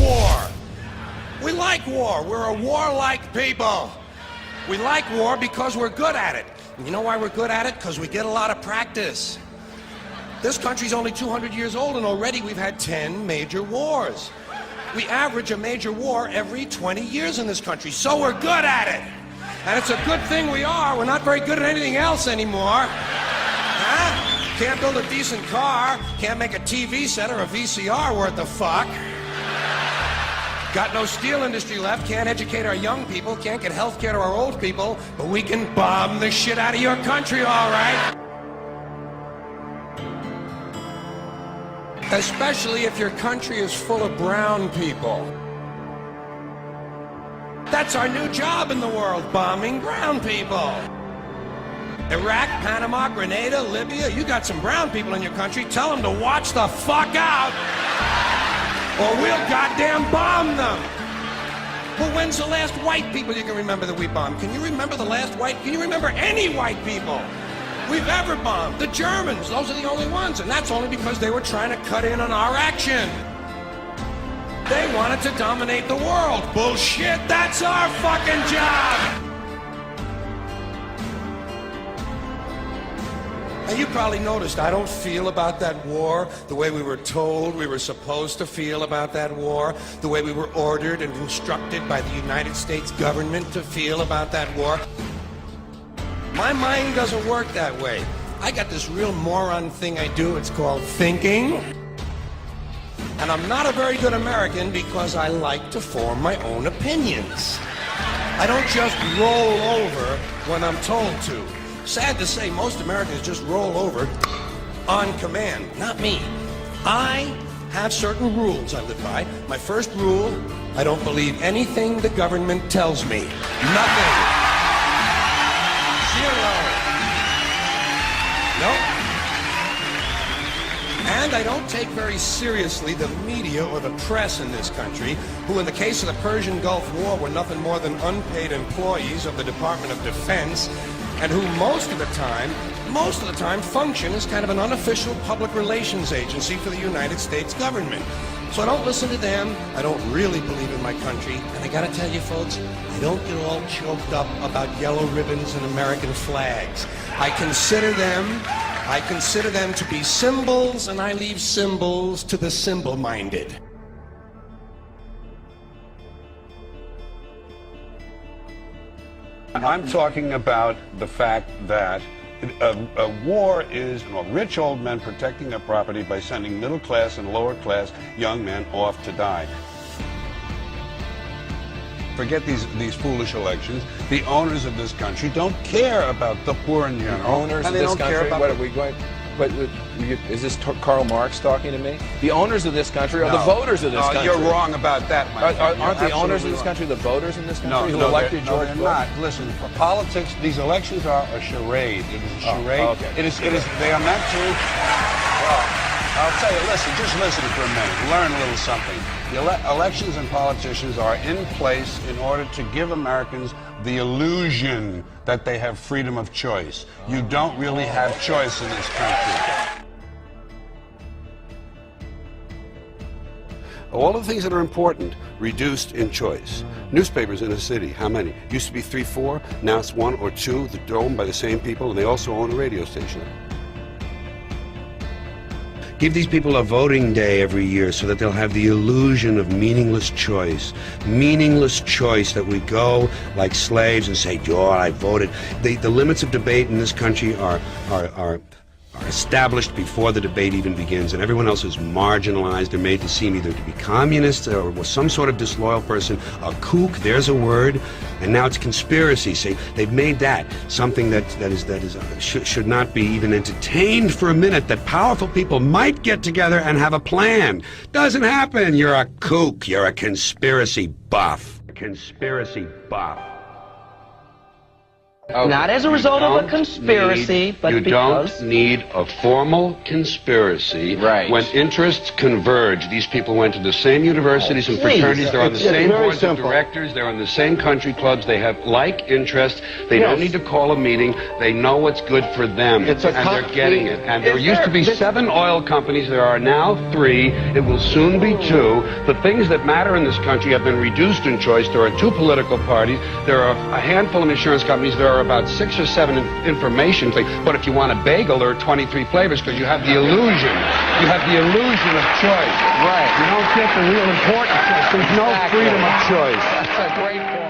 war. We like war. We're a warlike people. We like war because we're good at it. And you know why we're good at it? Because we get a lot of practice. This country's only 200 years old, and already we've had 10 major wars. We average a major war every 20 years in this country, so we're good at it. And it's a good thing we are. We're not very good at anything else anymore. Huh? Can't build a decent car, can't make a TV set or a VCR worth the fuck. Got no steel industry left, can't educate our young people, can't get health care to our old people, but we can bomb the shit out of your country, all right? Especially if your country is full of brown people. That's our new job in the world, bombing brown people. Iraq, Panama, Grenada, Libya, you got some brown people in your country, tell them to watch the fuck out, or we'll goddamn bomb them. Well, when's the last white people you can remember that we bombed? Can you remember the last white, can you remember any white people we've ever bombed? The Germans, those are the only ones, and that's only because they were trying to cut in on our action. They wanted to dominate the world. Bullshit, that's our fucking job! And you probably noticed I don't feel about that war the way we were told we were supposed to feel about that war, the way we were ordered and instructed by the United States government to feel about that war. My mind doesn't work that way. I got this real moron thing I do, it's called thinking. And I'm not a very good American because I like to form my own opinions. I don't just roll over when I'm told to. Sad to say, most Americans just roll over on command. Not me. I have certain rules I live by. My first rule, I don't believe anything the government tells me. Nothing. Zero. Nope. And I don't take very seriously the media or the press in this country, who in the case of the Persian Gulf War were nothing more than unpaid employees of the Department of Defense, and who most of the time function as kind of an unofficial public relations agency for the United States government. So I don't listen to them, I don't really believe in my country, and I gotta tell you folks, I don't get all choked up about yellow ribbons and American flags. I consider them to be symbols, and I leave symbols to the symbol-minded. I'm talking about the fact that a war is rich old men protecting their property by sending middle-class and lower-class young men off to die. Forget these foolish elections. The owners of this country don't care about the poor in general. The owners of this country, what are we going... But is this Karl Marx talking to me? The owners of this country are the voters of this country. You're wrong about that, my friend. Aren't the owners of this country the voters in this country who elected George Bush? No, they're not. Listen, politics, these elections are a charade. It is a charade. Oh, okay. They are meant to... Well, I'll tell you, just listen for a minute. Learn a little something. The elections and politicians are in place in order to give Americans the illusion that they have freedom of choice. You don't really have choice in this country. All of the things that are important reduced in choice. Newspapers in a city, how many? Used to be 3, 4, now it's 1 or 2. They're owned by the same people, and they also own a radio station. Give these people a voting day every year so that they'll have the illusion of meaningless choice. Meaningless choice, that we go like slaves and say, "Oh, I voted." The limits of debate in this country are established before the debate even begins, and everyone else is marginalized and made to seem either to be communist or some sort of disloyal person, a kook, there's a word, and now it's conspiracy. See, they've made that something that should not be even entertained for a minute, that powerful people might get together and have a plan. Doesn't happen. You're a kook. You're a conspiracy buff. Conspiracy buff. Okay. Not as a result of a conspiracy, but because... You don't need a formal conspiracy. Right. When interests converge, these people went to the same universities and fraternities, they're on the same boards of directors, they're in the same country clubs, they have like interests, they don't need to call a meeting, they know what's good for them, and they're getting it. And there used to be 7 oil companies, there are now 3, it will soon be 2. The things that matter in this country have been reduced in choice. There are 2 political parties, there are a handful of insurance companies, there are about 6 or 7 information things. But if you want a bagel, there are 23 flavors because you have the illusion. You have the illusion of choice. Right. You don't get the real importance. There's no freedom of choice. That's a great point.